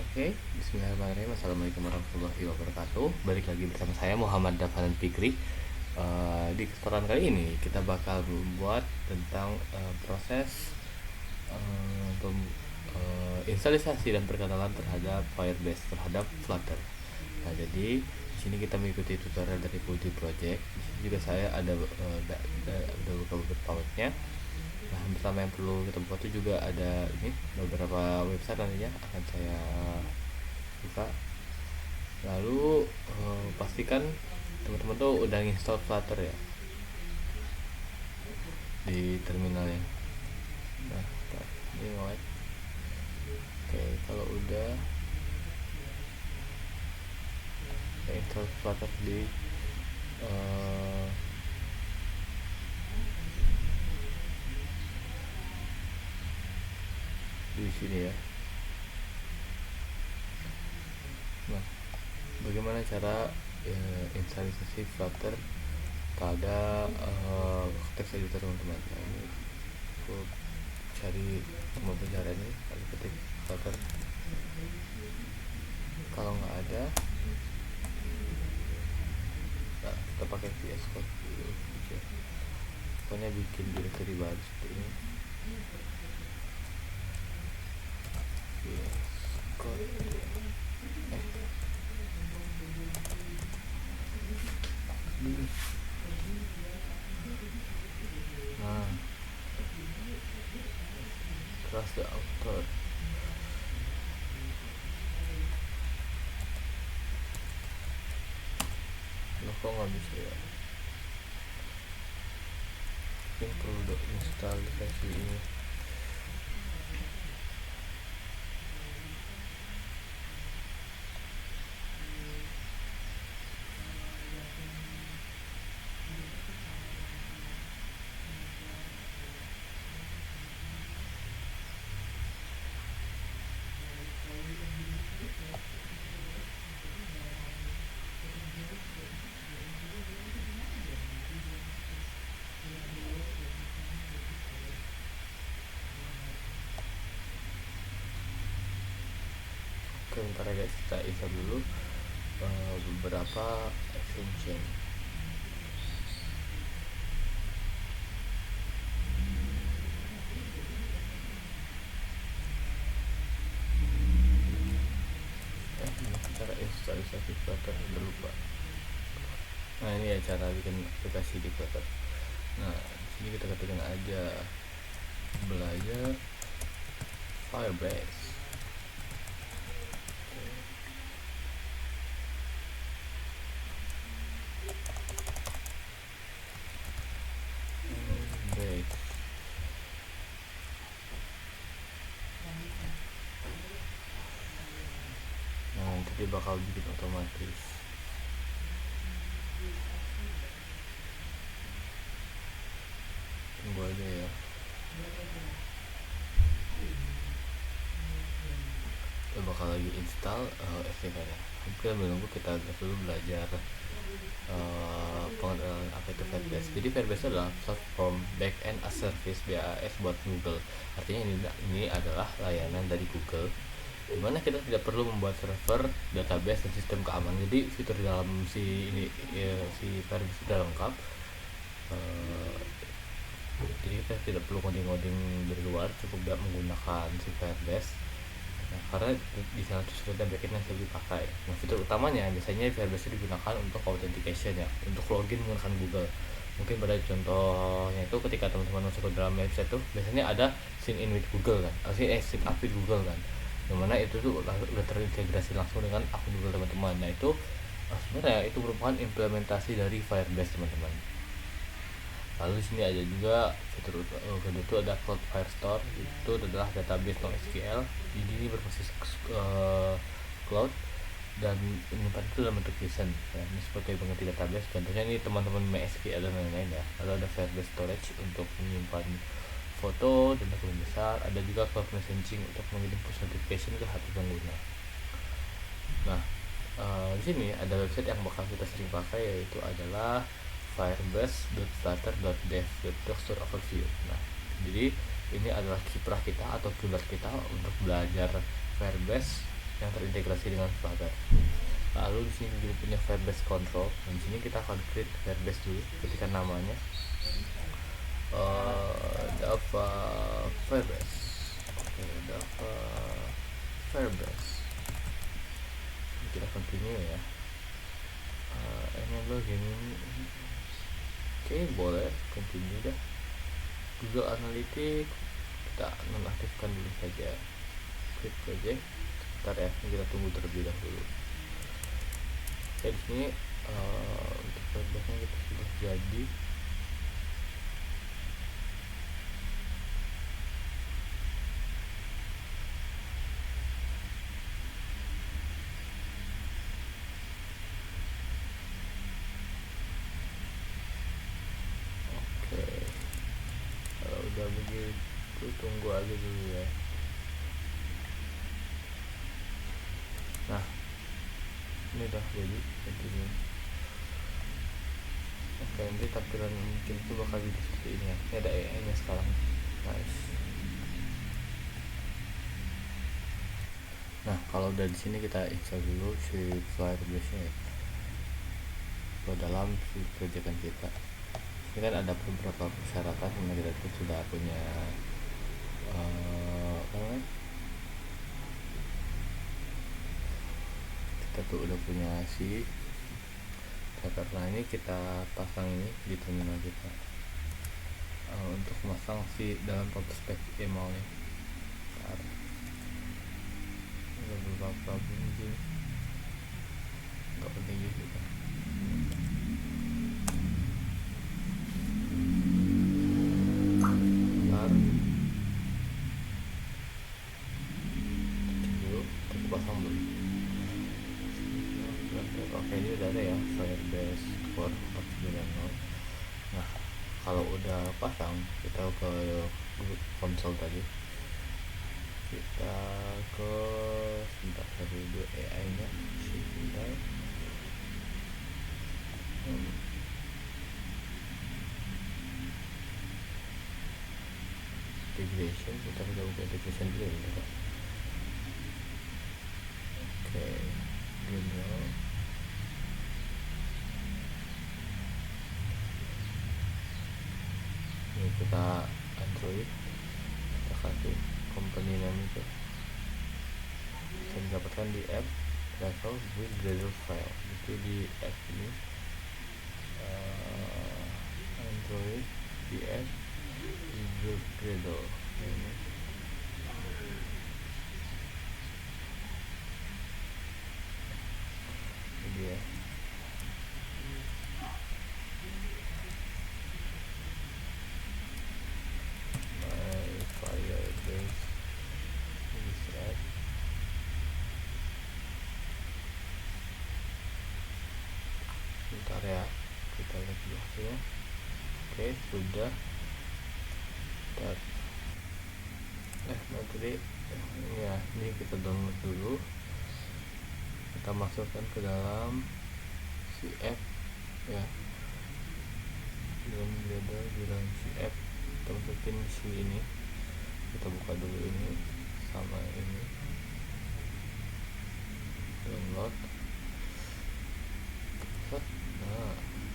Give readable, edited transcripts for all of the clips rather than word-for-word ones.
Oke, bismillahirrahmanirrahim. Assalamualaikum warahmatullahi wabarakatuh. Balik lagi bersama saya Muhammad Davanan Fikri. Di kesempatan kali ini kita bakal membuat tentang proses instalisasi dan perkenalan terhadap Firebase terhadap Flutter. Nah, jadi di sini kita mengikuti tutorial dari Multi Project. Di sini juga saya ada beberapa PowerPoint-nya. Nah, pertama yang perlu kita buka itu juga ada ini beberapa website nantinya akan saya buka. Lalu pastikan teman-teman tuh udah install Flutter ya di terminalnya. Nah, ini mulai. Oke, kalau udah install Flutter di sini ya. Nah, bagaimana cara instalisasi Flutter pada teks editor teman-teman? Nah, ini aku cari cara ini, lalu ketik Flutter. Kalau nggak ada, nah, kita pakai VS Code dulu aja. Pokoknya bikin directory baru seperti ini. VS Code. Nah, trust the author. Loh, kok nggak bisa ya? Mungkin perlu install versi ini. Bentar ya guys, kita install dulu beberapa extension. Cara instalisasi Flutter udah lupa. Nah, ini ya cara bikin aplikasi di Flutter. Nah, di sini kita ketikkan aja belajar Firebase. Nah, nanti dia bakal bikin otomatis. Tunggu aja ya. Kita bakal lagi install SDK-nya. Kita menunggu, kita dulu belajar pengenalan apa itu Firebase. Jadi Firebase adalah platform backend as service BAS buat Google. Artinya ini adalah layanan dari Google, dimana kita tidak perlu membuat server, database, dan sistem keamanan. Jadi fitur di dalam si Firebase sudah lengkap. Jadi kita tidak perlu ngoding dari luar, cukup menggunakan si Firebase. Nah, karena di sana tuh sudah backend yang saya dipakai. Nah, fitur utamanya biasanya Firebase digunakan untuk authentication ya, untuk login menggunakan Google. Mungkin pada contohnya itu ketika teman-teman masuk ke dalam website tuh biasanya ada sign in with Google kan, sign up with Google kan, dimana itu tuh udah terintegrasi langsung dengan akun Google teman-teman. Nah, itu sebenarnya itu merupakan implementasi dari Firebase teman-teman. Lalu di sini ada juga fitur kedua itu ada Cloud Firestore, itu adalah database NoSQL. Jadi ini berbasis cloud dan menyimpan itu dalam bentuk JSON. Ya, ini seperti mengerti database. Contohnya ini teman-teman MySQL dan lain-lain ya. Lalu ada Firebase Storage untuk menyimpan foto dan dokumen besar. Ada juga Cloud Messaging untuk mengirim push notification ke HP pengguna. Nah, di sini ada website yang bakal kita sering pakai, yaitu adalah firebase.flutter.dev. Overview. Nah, jadi ini adalah kiprah kita atau kiblat kita untuk belajar Firebase yang terintegrasi dengan Flutter. Lalu di sini kita punya Firebase control. Dan di sini kita akan create Firebase dulu, ketika namanya Java Firebase. Oke, Java Firebase. Kita continue ya. Enable gini. Oke, boleh continue dah. Google Analytics kita nonaktifkan dulu saja. Create project. Bentar ya, kita tunggu terlebih dahulu. Oke, di sini untuk Firebase-nya kita sudah jadi. Kalau udah begitu tunggu aja dulu ya. Nah, ini udah jadi continue. Oke, nanti tampilan mungkin itu bakal jadi seperti ini ya. Ini ada AI nya sekarang. Nice. Nah, kalau udah di sini kita install dulu si Firebase nya ya, ke dalam si proyekan kita. Ini kan ada beberapa persyaratan yang kita tuh sudah punya kita tuh udah punya si Flutter. Nah, ini kita pasang ini di terminal kita untuk memasang si dalam spek email nya. Ada beberapa mungkin nggak penting juga. Pasang dulu. Oke, ini udah ada ya Firebase Core 4.9.0. Nah, kalau udah pasang, kita ke konsol tadi, kita ke sebentar dulu AI nya sebentar. Integration, kita udah buka integration dulu ya. Oke, Gmail. Ini kita Android, kita kasih company name itu. Bisa didapatkan di app level with Gradle file. Itu di app ini Android di app with Gradle. Ini dia. Bentar ya, kita lihat dulu hasilnya. Oke, sudah. Nanti ya, ini kita download dulu, kita masukkan ke dalam si app ya, di dalam si app kita masukin si ini, kita buka dulu ini sama ini, download.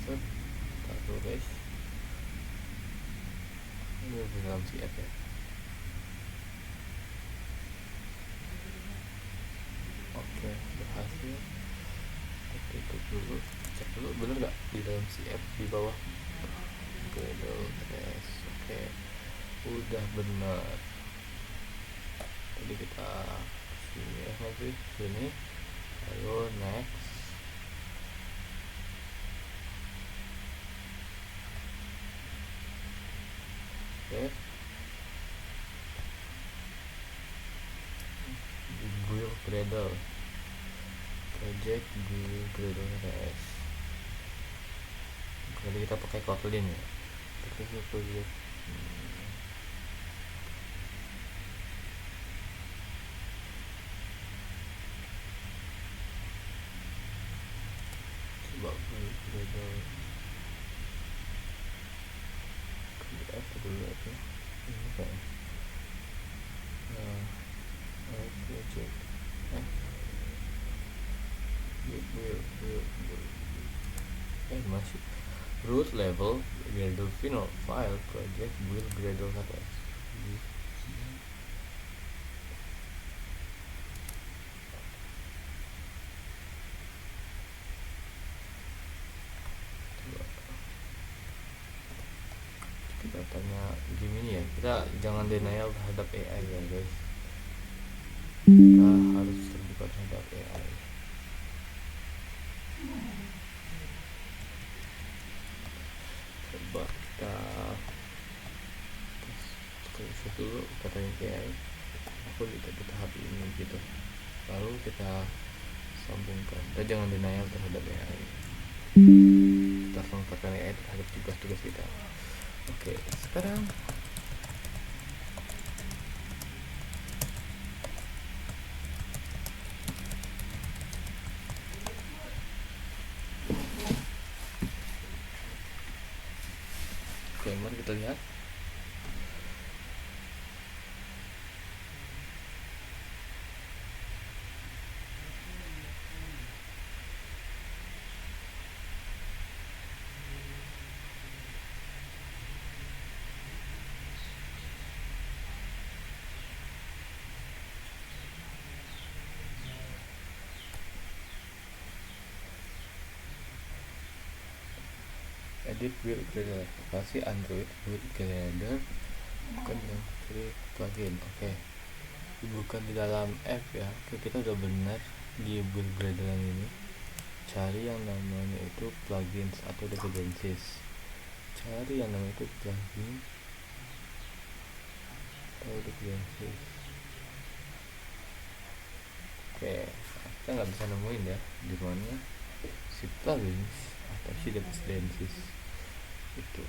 Set satu guys, ini di dalam si app ya. Oke, berhasil. Kita tutup dulu, cek dulu bener nggak di dalam si app di bawah. Oke, udah benar. Jadi kita sini ya, nanti sini, ayo next. Oke, Google Gradle project Google Gradle RS. Jadi kita pakai Kotlin ya, pakai project. Coba Google Gradle apa dulu itu ini kan project masih root level Gradle final file project build Gradle KTS. Kita tanya gini ya, kita jangan denial terhadap AI ya guys, kita harus terbuka terhadap AI. Coba kita screenshot dulu, kita tanya AI, aku di tahap ini gitu, lalu kita sambungkan. Kita jangan denial terhadap AI, kita harus menggunakan AI terhadap tugas-tugas kita. Oke, sekarang mari kita lihat. Edit build Gradle, aplikasi Android build Gradle, bukan yang free plugin. Oke, bukan di dalam app ya. Oke, kita udah benar di build Gradle yang ini. Cari yang namanya itu plugins atau dependencies. Cari yang namanya itu plugin atau dependencies. Oke, kita nggak bisa nemuin ya di mana si plugins atau si dependencies itu.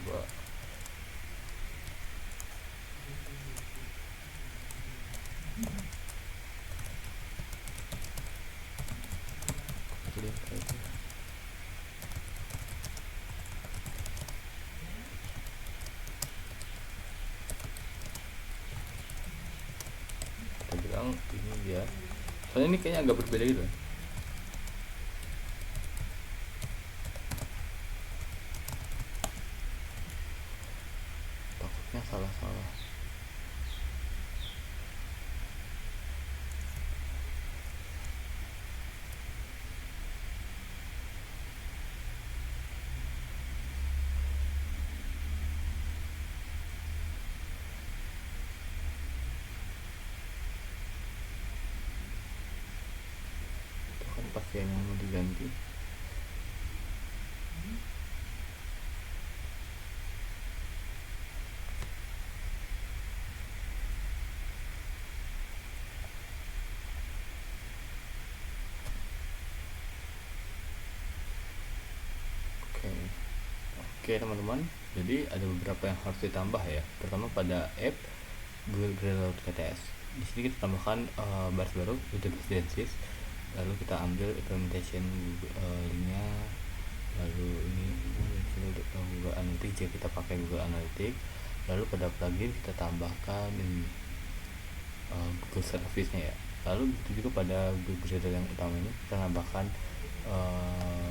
Coba link aja. Kita bilang ini dia, soalnya ini kayaknya agak berbeda gitu. Takutnya salah-salah. Itu kan pasien yang mau diganti. Oke teman-teman, jadi ada beberapa yang harus ditambah ya. Pertama pada app Google Gradle KTS. Di sini kita tambahkan baris baru with dependencies. Lalu kita ambil implementation linknya. Lalu ini untuk Google Analytics, jika kita pakai Google Analytics. Lalu pada plugin kita tambahkan ini Google Service-nya ya. Lalu begitu juga pada Google Gradle yang utama ini kita tambahkan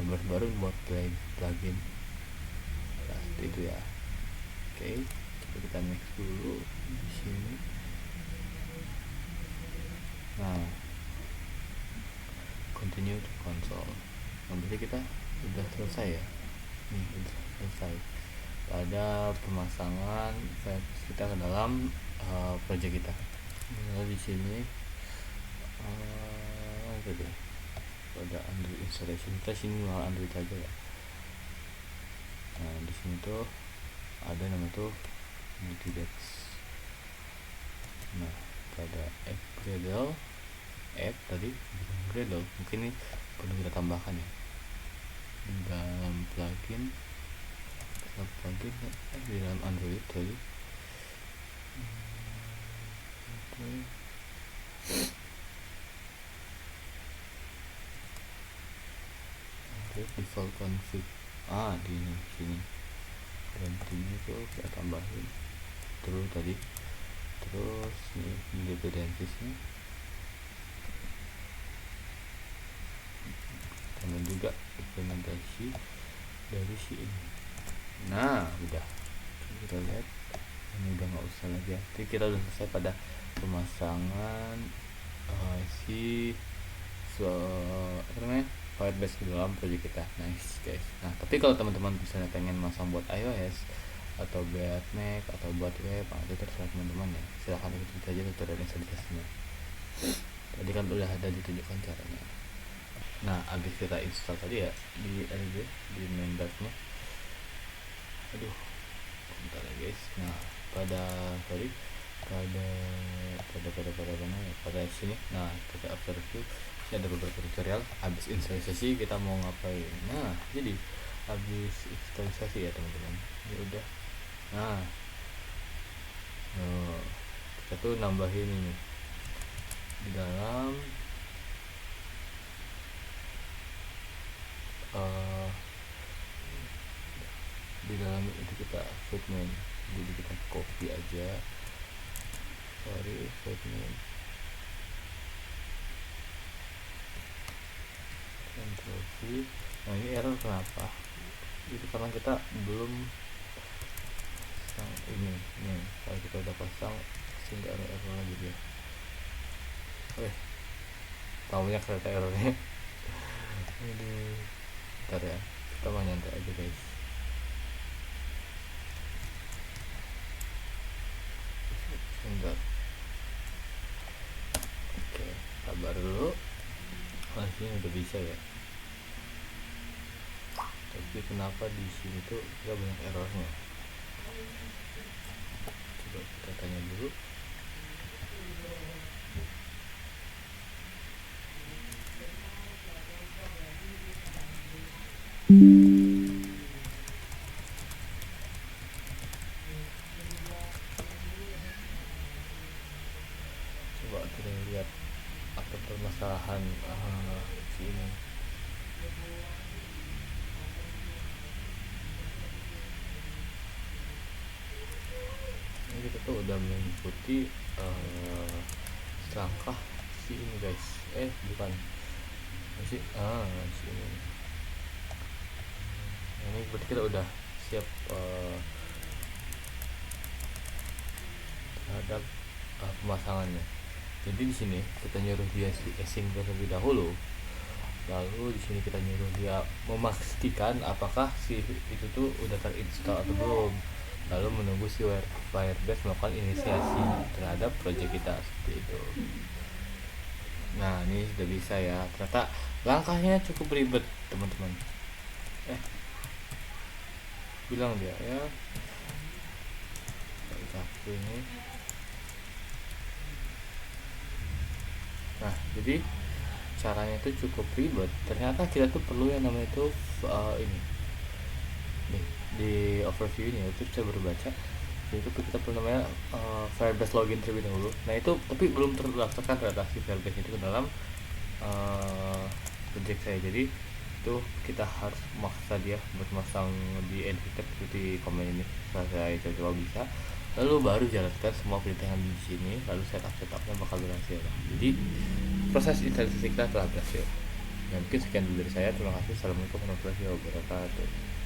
baris baru buat plugin. Itu ya. Oke, coba kita next dulu di sini. Nah, continue to console. Nah, berarti kita udah selesai ya. Nih, udah selesai pada pemasangan Firebase kita ke dalam project kita. Nah, di sini pada Android installation kita sini malah Android aja ya. Nah, di sini tuh ada nama tuh multidex. Nah, pada app Gradle, app tadi Gradle mungkin ini perlu kita tambahkan ya di dalam plugin di dalam Android tadi. Klik default config, di sini gantinya itu kita tambahin terus tadi, terus ini dependensiesnya tambah juga implementasi dari si ini. Nah udah, kita lihat ini udah nggak usah lagi ya. Jadi kita udah selesai pada pemasangan apa namanya, Firebase di dalam project kita. Nice guys. Nah tapi kalau teman-teman misalnya pengen masang buat iOS atau buat Mac atau buat web, itu terserah teman-teman ya, silahkan ikuti aja tutorial installasinya. Tadi kan udah ada ditunjukkan caranya. Nah abis kita install tadi ya di LB di main.nya, aduh bentar ya guys. Nah pada mana ya, pada sini. Nah kita review, ini ada beberapa tutorial. Habis installasi kita mau ngapain. Nah jadi habis installasi ya teman-teman, ya udah. Nah kita tuh nambahin ini di dalam itu kita statement. Jadi kita copy aja, statement, Ctrl V. Nah ini error kenapa? Itu karena kita belum pasang ini. Kalau kita udah pasang sehingga ada error lagi dia. Tahunya kereta errornya. Aduh, bentar ya, kita mau nyantai aja guys. Bentar. Oke, sabar dulu. Masih udah bisa ya. Tapi kenapa di sini tuh kita banyak errornya? Coba kita tanya dulu. Coba kita lihat apa permasalahan sini. Ini kita tuh udah mengikuti selangkah si ini guys. Bukan si ini. Ini berarti kita udah siap terhadap pemasangannya. Jadi di sini kita nyuruh dia async terlebih dahulu, lalu di sini kita nyuruh dia memastikan apakah si itu tuh udah terinstall atau belum, lalu menunggu si Firebase melakukan inisiasi terhadap project kita seperti itu. Nah ini sudah bisa ya, ternyata langkahnya cukup ribet teman-teman. Bilang dia ya ini. Nah jadi caranya itu cukup ribet. Ternyata kita tuh perlu yang namanya itu ini nih, di overview ini itu saya baru baca, itu kita perlu namanya Firebase login terlebih dahulu. Nah itu tapi belum terdaftarkan ternyata si Firebase itu ke dalam project saya. Jadi itu kita harus memaksa dia buat masang di editor seperti komen ini. Setelah saya coba bisa, lalu baru jalankan semua perintah yang di sini, lalu setupnya bakal berhasil. Jadi proses installasi kita telah berhasil. Ya, mungkin sekian dulu dari saya. Terima kasih. Assalamualaikum warahmatullahi wabarakatuh.